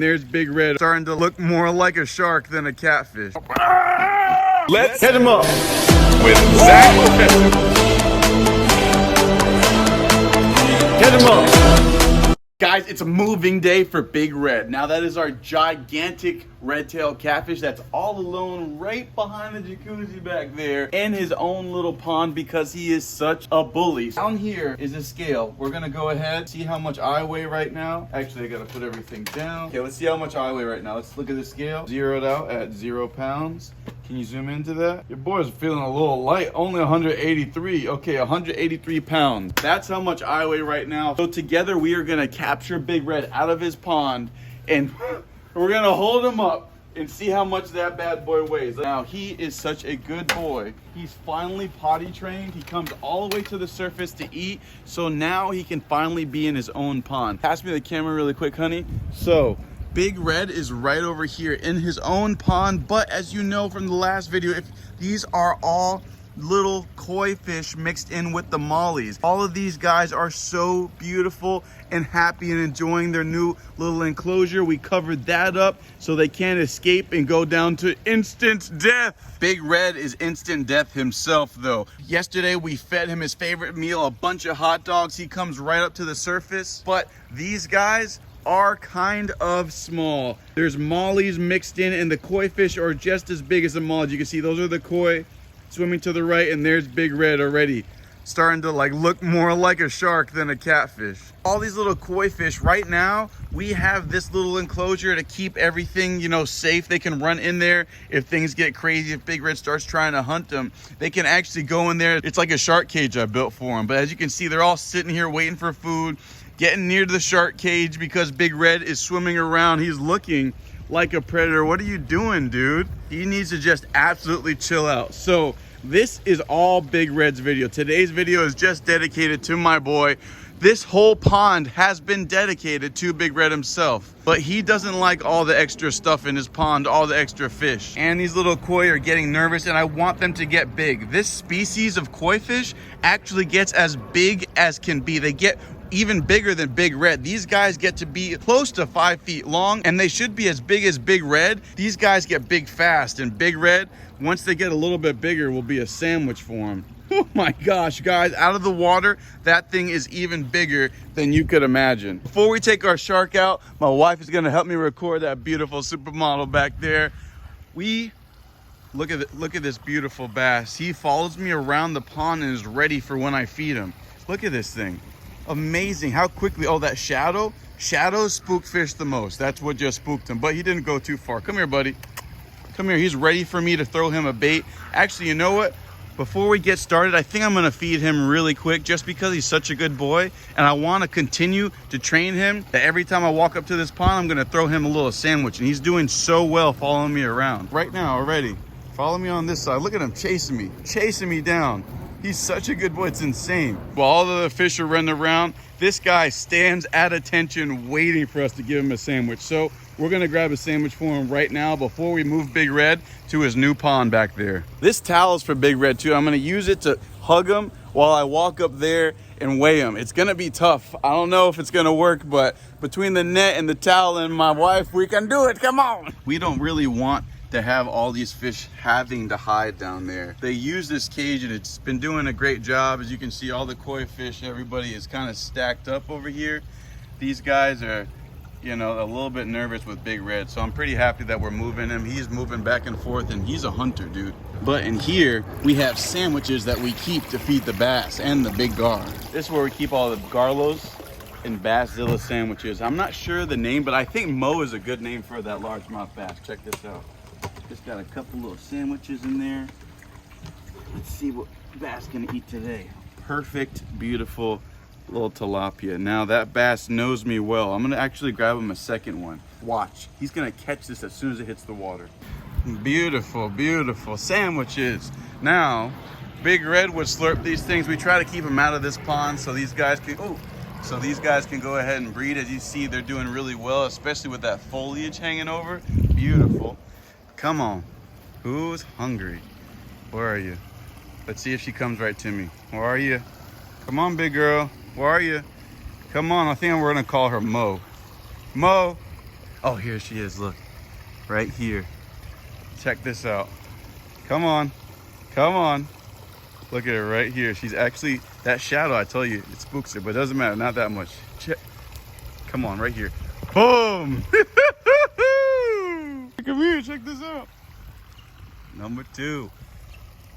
There's Big Red, starting to look more like a shark than a catfish. Let's hit him up with Zak Catch. Hit him up. Guys, it's a moving day for Big Red. Now that is our gigantic red-tailed catfish that's all alone right behind the jacuzzi back there in his own little pond because he is such a bully. Down here is a scale. We're gonna go ahead, see how much I weigh right now. Actually, I gotta put everything down. Okay, let's see how much I weigh right now. Let's look at the scale. Zeroed out at 0 pounds. Can you zoom into that? Your boy's feeling a little light, only 183. Okay, 183 pounds. That's how much I weigh right now. So together we are gonna capture Big Red out of his pond and we're gonna hold him up and see how much that bad boy weighs. Now, he is such a good boy. He's finally potty trained. He comes all the way to the surface to eat. So now he can finally be in his own pond. Pass me the camera really quick, honey. So, Big Red is right over here in his own pond, but as you know from the last video, these are all little koi fish mixed in with the mollies. All of these guys are so beautiful and happy and enjoying their new little enclosure. We covered that up so they can't escape and go down to instant death. Big Red is instant death himself though. Yesterday we fed him his favorite meal, a bunch of hot dogs. He comes right up to the surface, but these guys are kind of small. There's mollies mixed in and the koi fish are just as big as the mollies. You can see those are the koi swimming to the right, and there's Big Red already starting to look more like a shark than a catfish. All these little koi fish right now, we have this little enclosure to keep everything, you know, safe. They can run in there if things get crazy. If Big Red starts trying to hunt them, they can actually go in there. It's like a shark cage I built for them. But as you can see, they're all sitting here waiting for food, getting near the shark cage because Big Red is swimming around. He's looking like a predator. What are you doing, dude? He needs to just absolutely chill out. So this is all Big Red's video. Today's video is just dedicated to my boy. This whole pond has been dedicated to Big Red himself, but he doesn't like all the extra stuff in his pond, all the extra fish. And these little koi are getting nervous and I want them to get big. This species of koi fish actually gets as big as can be. They get even bigger than Big Red. These guys get to be close to 5 feet long and they should be as big as Big Red. These guys get big fast, and Big Red, once they get a little bit bigger, will be a sandwich for him. Oh my gosh, guys, out of the water, that thing is even bigger than you could imagine. Before we take our shark out, my wife is gonna help me record that beautiful supermodel back there. Look at this beautiful bass. He follows me around the pond and is ready for when I feed him. Look at this thing. Amazing how quickly. Oh, that shadows spook fish the most. That's what just spooked him, but he didn't go too far. Come here, buddy. Come here. He's ready for me to throw him a bait. Actually, you know what? Before we get started, I think I'm gonna feed him really quick just because he's such a good boy, and I want to continue to train him that every time I walk up to this pond, I'm gonna throw him a little sandwich, and he's doing so well following me around. Right now already. Follow me on this side. Look at him chasing me down. He's such a good boy, it's insane. While all the other fish are running around, this guy stands at attention waiting for us to give him a sandwich. So we're gonna grab a sandwich for him right now before we move Big Red to his new pond back there. This towel is for Big Red too. I'm gonna use it to hug him while I walk up there and weigh him. It's gonna be tough. I don't know if it's gonna work, but between the net and the towel and my wife, we can do it, come on. We don't really want to have all these fish having to hide down there. They use this cage and it's been doing a great job. As you can see, all the koi fish, everybody is kind of stacked up over here. These guys are, you know, a little bit nervous with Big Red, so I'm pretty happy that we're moving him. He's moving back and forth and he's a hunter, dude. But in here, we have sandwiches that we keep to feed the bass and the big gar. This is where we keep all the garlos and Basszilla sandwiches. I'm not sure the name, but I think Mo is a good name for that largemouth bass. Check this out. Just got a couple little sandwiches in there. Let's see what bass can eat today. Perfect, beautiful little tilapia. Now that bass knows me well. I'm gonna actually grab him a second one. Watch, he's gonna catch this as soon as it hits the water. Beautiful, beautiful sandwiches. Now, Big Red would slurp these things. We try to keep them out of this pond so these guys can, go ahead and breed. As you see, they're doing really well, especially with that foliage hanging over. Beautiful. Come on, who's hungry? Where are you? Let's see if she comes right to me. Where are you? Come on, big girl, where are you? Come on, I think we're gonna call her Mo. Mo, Oh, here she is, look. Right here. Check this out. Come on. Come on. Look at her right here. She's actually, that shadow, I tell you, it spooks her, but it doesn't matter, not that much. Check. Come on, right here. Boom! Come here, check this out. Number 2.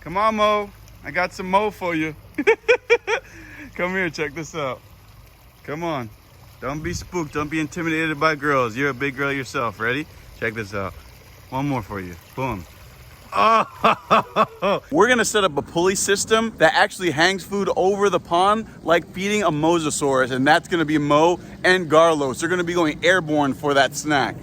Come on, Mo. I got some Mo for you. Come here, check this out. Come on. Don't be spooked. Don't be intimidated by girls. You're a big girl yourself. Ready? Check this out. One more for you. Boom. Oh, we're gonna set up a pulley system that actually hangs food over the pond like feeding a mosasaurus, and that's gonna be Mo and Garlos. They're gonna be going airborne for that snack.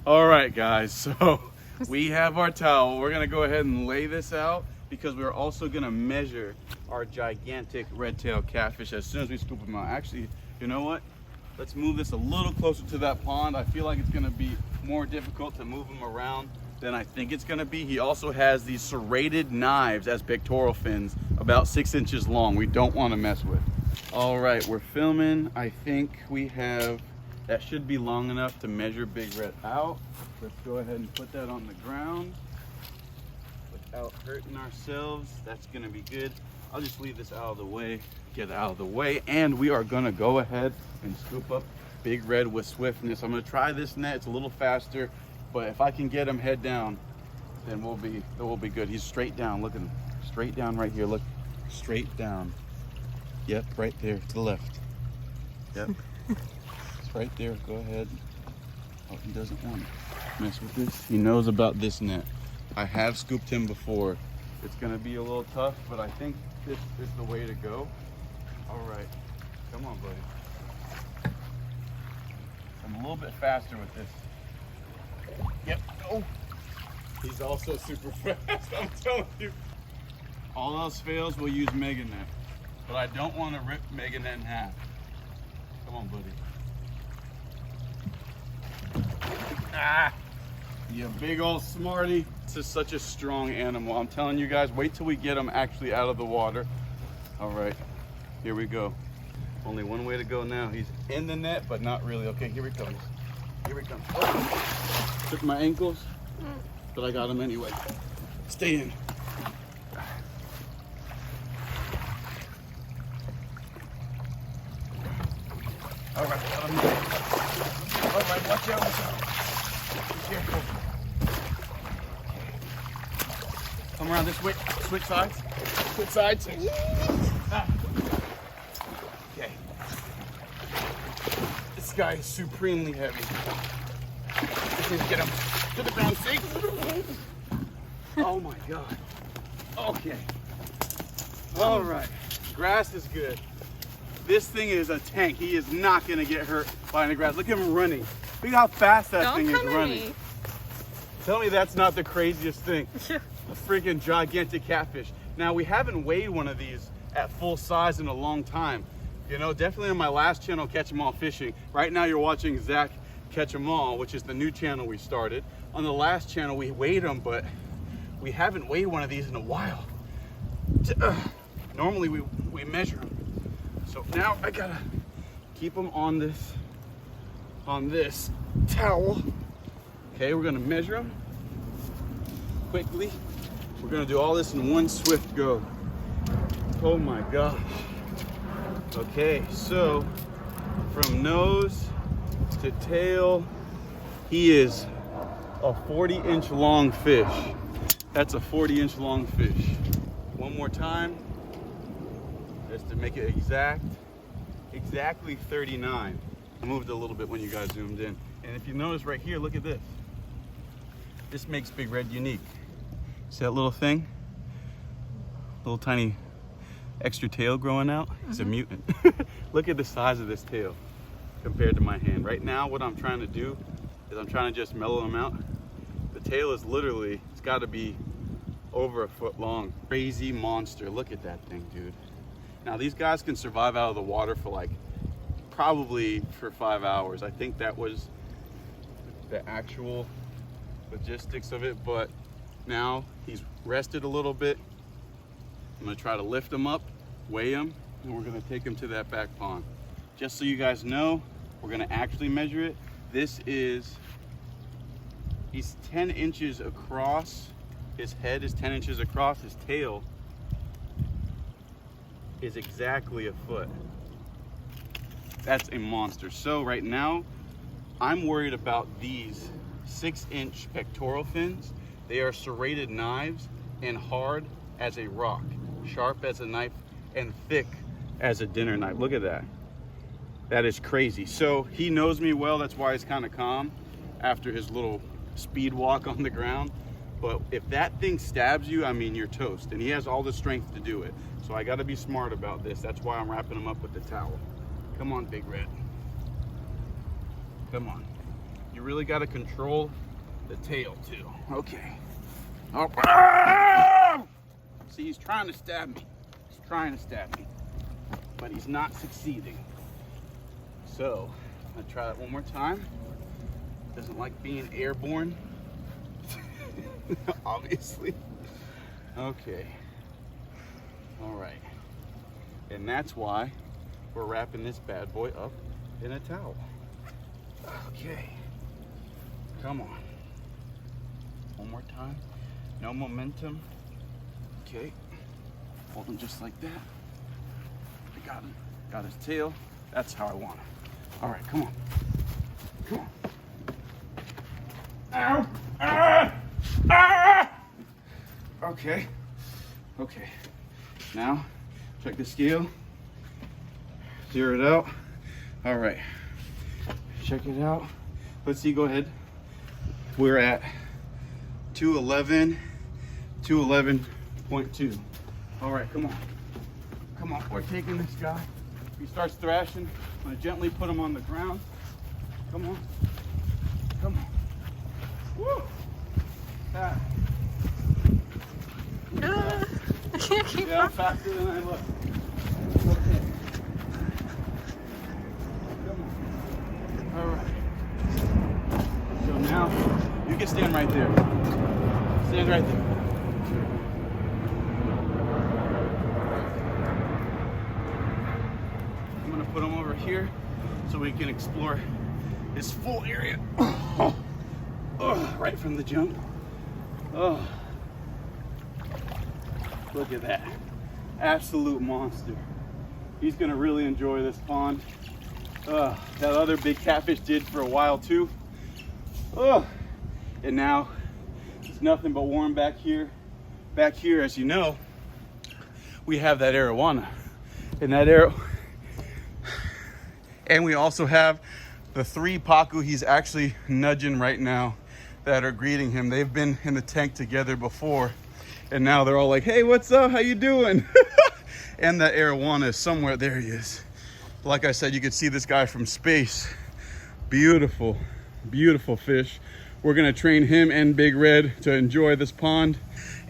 All right, guys, so we have our towel. We're gonna go ahead and lay this out because we're also gonna measure our gigantic red-tailed catfish as soon as we scoop them out. Actually, you know what? Let's move this a little closer to that pond. I feel like it's gonna be more difficult to move him around than I think it's gonna be. He also has these serrated knives as pectoral fins, about 6 inches long. We don't wanna mess with. All right, we're filming. I think we have, that should be long enough to measure Big Red out. Let's go ahead and put that on the ground without hurting ourselves. That's gonna be good. I'll just leave this out of the way, get it out of the way, and we are gonna go ahead and scoop up Big Red with swiftness. I'm gonna try this net, it's a little faster, but if I can get him head down, then we'll be good. He's straight down, look at him. Straight down right here, look, straight down. Yep, right there, to the left. Yep, it's right there, go ahead. Oh, he doesn't want to mess with this. He knows about this net. I have scooped him before. It's gonna be a little tough, but I think this is the way to go. All right, come on, buddy. I'm a little bit faster with this. Yep, oh. He's also super fast, I'm telling you. All else fails, we'll use Mega Net. But I don't want to rip Mega Net in half. Come on, buddy. Ah, you big old smarty. This is such a strong animal. I'm telling you guys, wait till we get him actually out of the water. All right, here we go. Only one way to go now. He's in the net, but not really. Okay, here he comes. Here he comes. Oh, took my ankles, but I got him anyway. Stay in. All right, got him there. All right, watch out. Be careful. Come around this way. Switch sides. Switch sides. Ah. Okay. This guy is supremely heavy. Just need to get him to the ground safe. Oh my God. Okay. All right. Grass is good. This thing is a tank. He is not gonna get hurt by the grass. Look at him running. Look at how fast that thing is running. Tell me that's not the craziest thing. A freaking gigantic catfish. Now, we haven't weighed one of these at full size in a long time. You know, definitely on my last channel, Catch 'em All Fishing. Right now you're watching Zak Catch 'em All, which is the new channel we started. On the last channel, we weighed them, but we haven't weighed one of these in a while. Normally we measure them. So now I gotta keep them on this towel. Okay, we're gonna measure them quickly. We're gonna do all this in one swift go. Oh my gosh. Okay, so from nose to tail, he is a 40-inch long fish. That's a 40-inch long fish. One more time, just to make it exactly 39. I moved a little bit when you guys zoomed in. And if you notice right here, look at this. This makes Big Red unique. See that little thing? Little tiny extra tail growing out? He's a mutant. Look at the size of this tail compared to my hand. Right now, what I'm trying to do is I'm trying to just mellow him out. The tail is literally, it's gotta be over a foot long. Crazy monster. Look at that thing, dude. Now these guys can survive out of the water for like, probably for 5 hours. I think that was the actual logistics of it, but now he's rested a little bit. I'm gonna try to lift him up, weigh him, and we're gonna take him to that back pond. Just so you guys know, we're gonna actually measure it. This is He's 10 inches across. His head is 10 inches across. His tail is exactly a foot. That's a monster. So right now, I'm worried about these 6-inch pectoral fins. They are serrated knives and hard as a rock, sharp as a knife, and thick as a dinner knife. Look at that. That is crazy. So he knows me well. That's why he's kind of calm after his little speed walk on the ground. But if that thing stabs you, I mean, you're toast. And he has all the strength to do it. So I got to be smart about this. That's why I'm wrapping him up with the towel. Come on, Big Red. Come on. You really got to control the tail too. Okay. Oh. See, he's trying to stab me. He's trying to stab me. But he's not succeeding. So, I'm going to try that one more time. Doesn't like being airborne. Obviously. Okay. All right. And that's why we're wrapping this bad boy up in a towel. Okay. Come on. One more time. No momentum. Okay. Hold him just like that. I got him. Got his tail. That's how I want him. All right, come on. Come on. Ow! Ah! Ah! Okay. Okay. Now, check the scale. Zero it out. All right. Check it out. Let's see, go ahead. We're at 211, 211.2. All right, come on. Come on, we're taking this guy. If he starts thrashing, I'm gonna gently put him on the ground. Come on. Come on. Woo! Ah. I can't keep Yeah, up. faster than I look. Okay. Come on. All right. So now, you can stand right there. Stand right there. I'm gonna put him over here so we can explore this full area. Oh, right from the jump. Oh. Look at that. Absolute monster. He's gonna really enjoy this pond. That other big catfish did for a while too. Oh. And now it's nothing but warm back here. Back here, as you know, we have that arowana. And that and we also have the 3 pacu he's actually nudging right now that are greeting him. They've been in the tank together before. And now they're all like, hey, what's up? How you doing? And that arowana is somewhere. There he is. Like I said, you could see this guy from space. Beautiful, beautiful fish. We're gonna train him and Big Red to enjoy this pond.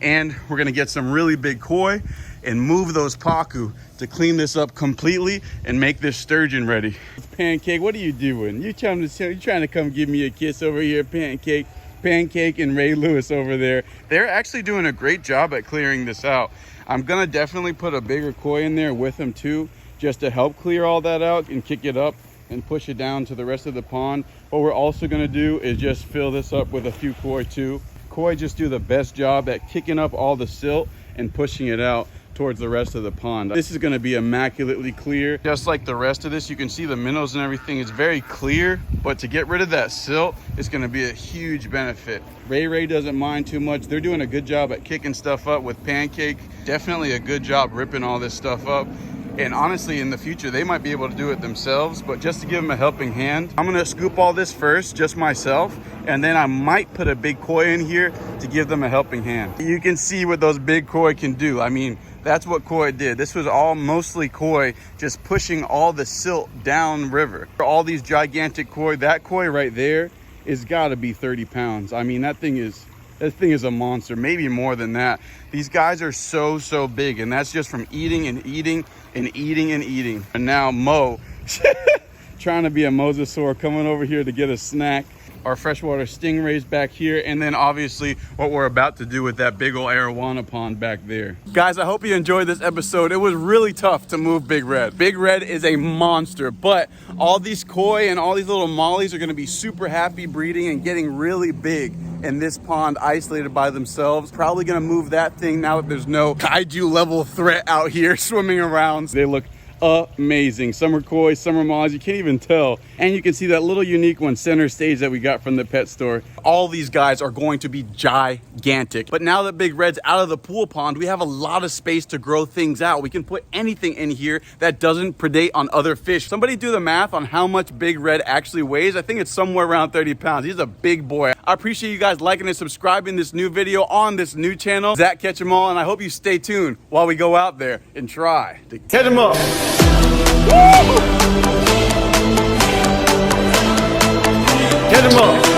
And we're gonna get some really big koi and move those pacu to clean this up completely and make this sturgeon ready. Pancake, what are you doing? You trying to come give me a kiss over here, Pancake? Pancake and Ray Lewis over there. They're actually doing a great job at clearing this out. I'm gonna definitely put a bigger koi in there with them too, just to help clear all that out and kick it up and push it down to the rest of the pond. What we're also gonna do is just fill this up with a few koi too. Koi just do the best job at kicking up all the silt and pushing it out towards the rest of the pond. This is gonna be immaculately clear. Just like the rest of this, you can see the minnows and everything is very clear, but to get rid of that silt is gonna be a huge benefit. Ray doesn't mind too much. They're doing a good job at kicking stuff up with Pancake. Definitely a good job ripping all this stuff up. And honestly, in the future, they might be able to do it themselves, but just to give them a helping hand, I'm gonna scoop all this first, just myself, and then I might put a big koi in here to give them a helping hand. You can see what those big koi can do. I mean, that's what koi did. This was all mostly koi, just pushing all the silt down river. All these gigantic koi, that koi right there is gotta be 30 pounds. I mean, that thing is a monster, maybe more than that. These guys are so big, and that's just from eating and eating and eating and eating. And now Mo, trying to be a mosasaur, coming over here to get a snack. Our freshwater stingrays back here, and then obviously what we're about to do with that big old arowana pond back there. Guys, I hope you enjoyed this episode. It was really tough to move Big Red. Big Red is a monster, but all these koi and all these little mollies are gonna be super happy breeding and getting really big. in this pond isolated by themselves. Probably gonna move that thing now that there's no kaiju level threat out here swimming around. They look amazing. Some are koi, some are moths, you can't even tell. And you can see that little unique one center stage that we got from the pet store. All these guys are going to be gigantic. But now that Big Red's out of the pool pond, we have a lot of space to grow things out. We can put anything in here that doesn't predate on other fish. Somebody do the math on how much Big Red actually weighs. I think it's somewhere around 30 pounds. He's a big boy. I appreciate you guys liking and subscribing this new video on this new channel, Zak Catch 'em all, and I hope you stay tuned while we go out there and try to catch 'em up. Woo! Catch 'em up.